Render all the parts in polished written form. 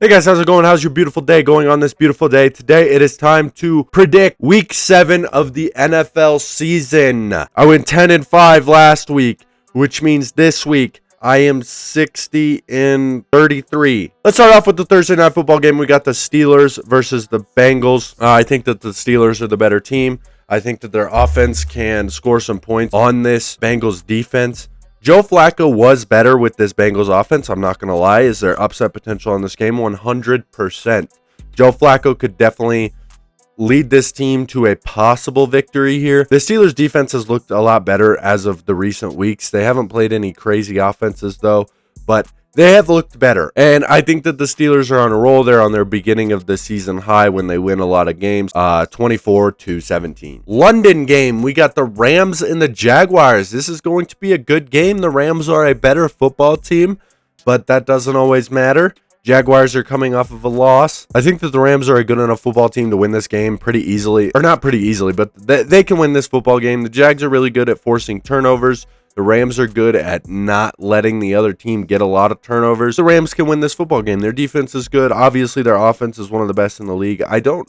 Hey guys, how's it going? How's your beautiful day going on this beautiful day? Today it is time to predict week 7 of the NFL season. I went 10-5 last week, which means this week I am 60-33. Let's start off with the Thursday night football game. We got the Steelers versus the Bengals. I think that the Steelers are the better team. I think that their offense can score some points on this Bengals defense. Joe Flacco was better with this Bengals offense. I'm not going to lie. Is there upset potential in this game? 100%. Joe Flacco could definitely lead this team to a possible victory here. The Steelers defense has looked a lot better as of the recent weeks. They haven't played any crazy offenses though, but they have looked better. And I think that the Steelers are on a roll. They're on their beginning of the season high when they win a lot of games, 24-17. London game, we got the Rams and the Jaguars. This is going to be a good game. The Rams are a better football team, but that doesn't always matter. Jaguars are coming off of a loss. I think that the Rams are a good enough football team to win this game pretty easily. Or not pretty easily, but they can win this football game. The Jags are really good at forcing turnovers. The Rams are good at not letting the other team get a lot of turnovers. The Rams can win this football game. Their defense is good. Obviously, their offense is one of the best in the league. I don't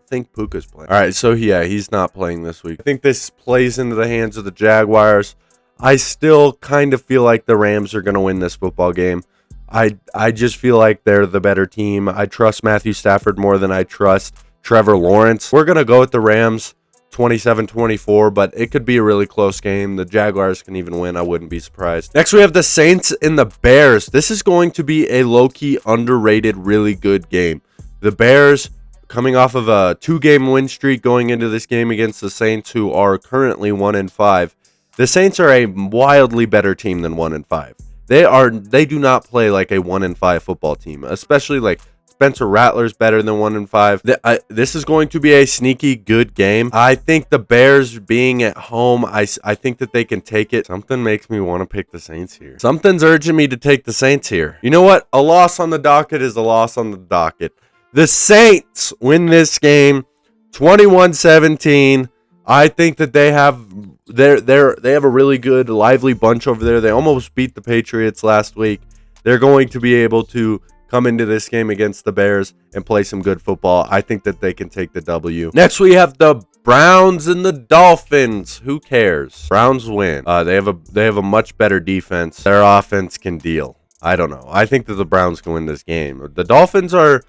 think Puka's playing. All right, so yeah, he's not playing this week. I think this plays into the hands of the Jaguars. I still kind of feel like the Rams are going to win this football game. I just feel like they're the better team. I trust Matthew Stafford more than I trust Trevor Lawrence. We're going to go with the Rams 27-24, but it could be a really close game. The Jaguars can even win. I wouldn't be surprised. Next, we have the Saints and the Bears. This is going to be a low-key, underrated, really good game. The Bears coming off of a 2-game win streak going into this game against the Saints, who are currently 1-5. The Saints are a wildly better team than 1-5. They do not play like a 1-5 football team, especially like Spencer Rattler's better than 1-5. This is going to be a sneaky good game. I think the Bears being at home, I think that they can take it. Something makes me want to pick the Saints here. Something's urging me to take the Saints here. You know what? A loss on the docket is a loss on the docket. The Saints win this game 21-17. I think that they have a really good, lively bunch over there. They almost beat the Patriots last week. They're going to be able to come into this game against the Bears and play some good football. I think that they can take the W. Next, we have the Browns and the Dolphins. Who cares? Browns win. They have a much better defense. Their offense can deal. I don't know. I think that the Browns can win this game. The Dolphins are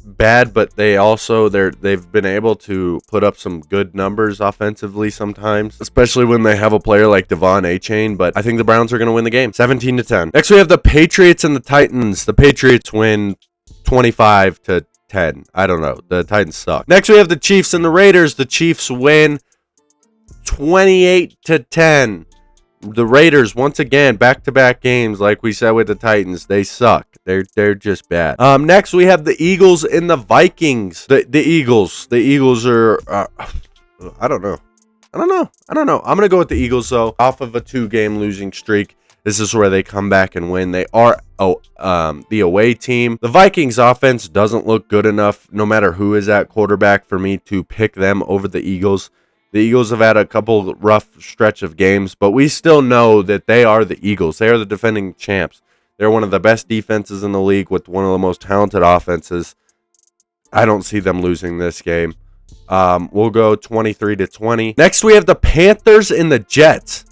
bad, but they've been able to put up some good numbers offensively sometimes, especially when they have a player like Devon Achane. But I think the Browns are going to win the game 17-10. Next, we have the Patriots and the Titans. The Patriots win 25-10. I don't know. The Titans suck. Next, we have the Chiefs and the Raiders. The Chiefs win 28-10. The Raiders, once again, back-to-back games, like we said with the Titans, they suck. They're just bad. Next, we have the Eagles and the Vikings. The Eagles. The Eagles are, I don't know. I'm going to go with the Eagles, though. Off of a 2-game losing streak, this is where they come back and win. They are the away team. The Vikings offense doesn't look good enough, no matter who is at quarterback, for me to pick them over the Eagles. The Eagles have had a couple rough stretch of games, but we still know that they are the Eagles. They are the defending champs. They're one of the best defenses in the league with one of the most talented offenses. I don't see them losing this game. We'll go 23-20. Next, we have the Panthers and the Jets.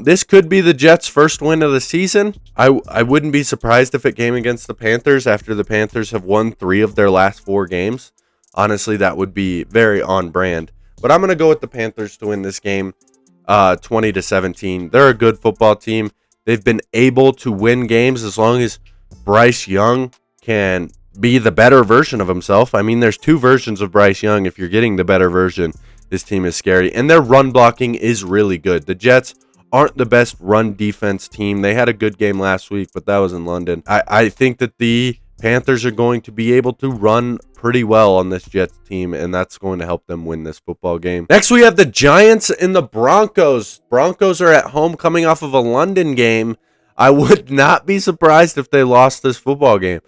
This could be the Jets' first win of the season. I wouldn't be surprised if it came against the Panthers after the Panthers have won 3 of their last 4 games. Honestly, that would be very on brand. But I'm going to go with the Panthers to win this game 20-17. They're a good football team. They've been able to win games as long as Bryce Young can be the better version of himself. I mean, there's 2 versions of Bryce Young. If you're getting the better version, this team is scary. And their run blocking is really good. The Jets aren't the best run defense team. They had a good game last week, but that was in London. I think that the Panthers are going to be able to run pretty well on this Jets team, and that's going to help them win this football game. Next, we have the Giants and the Broncos. Broncos are at home coming off of a London game. I would not be surprised if they lost this football game.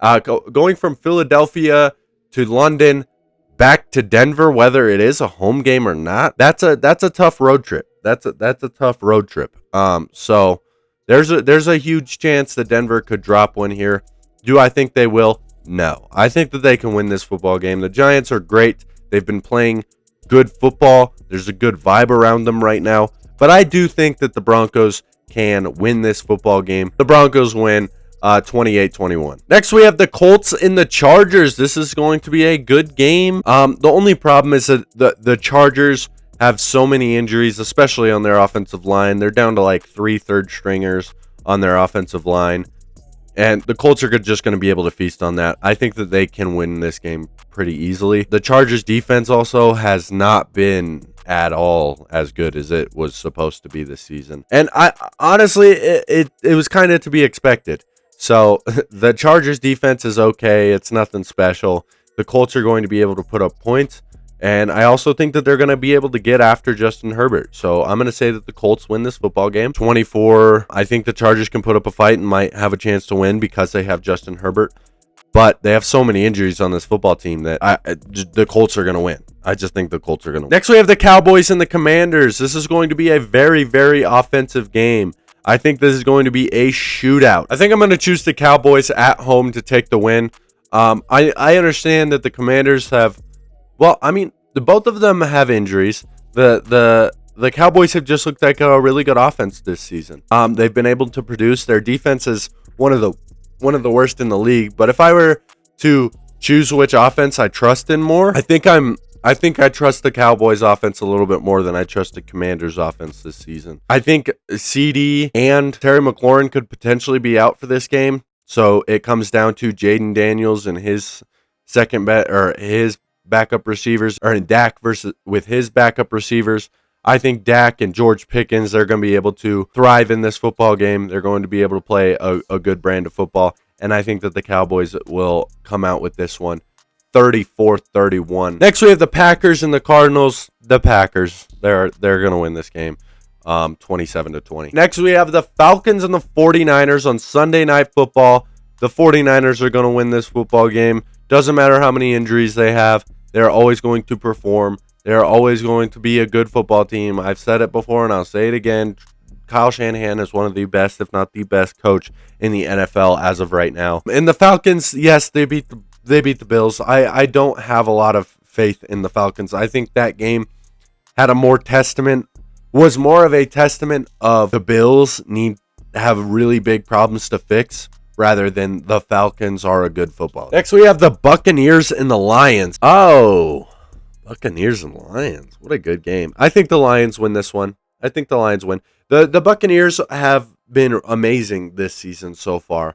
Going from Philadelphia to London back to Denver, whether it is a home game or not, that's a tough road trip. That's a tough road trip. So there's a huge chance that Denver could drop one here. Do I think they will? No. I think that they can win this football game. The Giants are great. They've been playing good football. There's a good vibe around them right now. But I do think that the Broncos can win this football game. The Broncos win 28-21. Next, we have the Colts and the Chargers. This is going to be a good game. The only problem is that the Chargers have so many injuries, especially on their offensive line. They're down to like 3 third stringers on their offensive line. And the Colts are just going to be able to feast on that. I think that they can win this game pretty easily. The Chargers defense also has not been at all as good as it was supposed to be this season. And I honestly, it was kind of to be expected. So the Chargers defense is okay. It's nothing special. The Colts are going to be able to put up points. And I also think that they're going to be able to get after Justin Herbert. So I'm going to say that the Colts win this football game. 24. I think the Chargers can put up a fight and might have a chance to win because they have Justin Herbert. But they have so many injuries on this football team that the Colts are going to win. I just think the Colts are going to win. Next, we have the Cowboys and the Commanders. This is going to be a very, very offensive game. I think this is going to be a shootout. I think I'm going to choose the Cowboys at home to take the win. I understand that the Commanders have... Well, I mean, both of them have injuries. The Cowboys have just looked like a really good offense this season. They've been able to produce. Their defense is one of the worst in the league. But if I were to choose which offense I trust in more, I think I trust the Cowboys offense a little bit more than I trust the Commanders offense this season. I think CD and Terry McLaurin could potentially be out for this game. So it comes down to Jaden Daniels and his his backup receivers, or in Dak with his backup receivers. I think Dak and George Pickens, they're going to be able to thrive in this football game. They're going to be able to play a good brand of football. And I think that the Cowboys will come out with this one 34-31. Next, we have the Packers and the Cardinals. The Packers, they're going to win this game 27-20. Next, we have the Falcons and the 49ers on Sunday Night Football. The 49ers are going to win this football game. Doesn't matter how many injuries they have. They're always going to perform. They're always going to be a good football team. I've said it before and I'll say it again. Kyle Shanahan is one of the best, if not the best coach in the NFL as of right now. And the Falcons, yes, they beat the Bills. I don't have a lot of faith in the Falcons. I think that game was more of a testament of the Bills have really big problems to fix, rather than the Falcons are a good football. Next, we have the Buccaneers and the Lions. Oh, Buccaneers and Lions. What a good game. I think the Lions win this one. I think the Lions win. The Buccaneers have been amazing this season so far.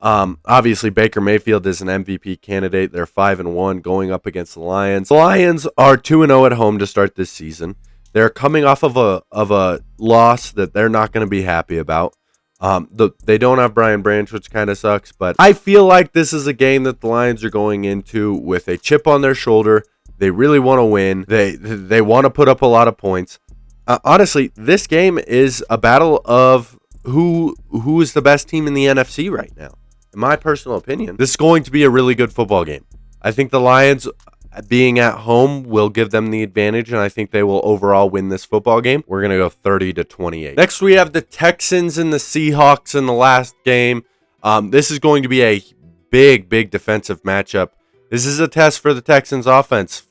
Obviously, Baker Mayfield is an MVP candidate. They're 5-1 going up against the Lions. The Lions are 2-0 at home to start this season. They're coming off of a loss that they're not going to be happy about. They don't have Brian Branch, which kind of sucks, but I feel like this is a game that the Lions are going into with a chip on their shoulder. They really want to win. They want to put up a lot of points. Honestly, this game is a battle of who is the best team in the NFC right now. In my personal opinion, this is going to be a really good football game. I think the Lions being at home will give them the advantage, and I think they will overall win this football game. We're going to go 30-28. Next, we have the Texans and the Seahawks in the last game. This is going to be a big defensive matchup. This is a test for the Texans offense.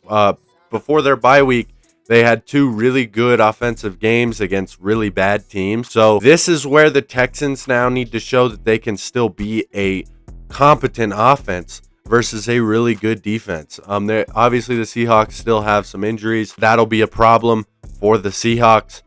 Before their bye week, they had 2 really good offensive games against really bad teams. So this is where the Texans now need to show that they can still be a competent offense versus a really good defense. Obviously, the Seahawks still have some injuries. That'll be a problem for the Seahawks.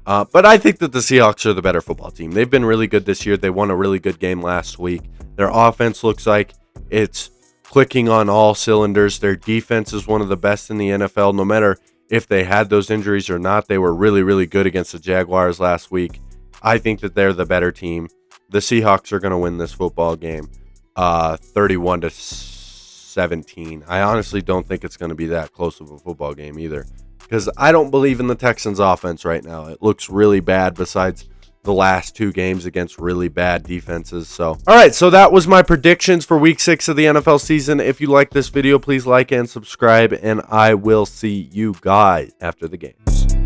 But I think that the Seahawks are the better football team. They've been really good this year. They won a really good game last week. Their offense looks like it's clicking on all cylinders. Their defense is one of the best in the NFL. No matter if they had those injuries or not, they were really good against the Jaguars last week. I think that they're the better team. The Seahawks are going to win this football game 31-17. I honestly don't think it's going to be that close of a football game either, because I don't believe in the Texans offense right now. It looks really bad besides the last 2 games against really bad defenses. So, all right, so that was my predictions for week 6 of the NFL season. If you like this video, please like and subscribe, and I will see you guys after the games.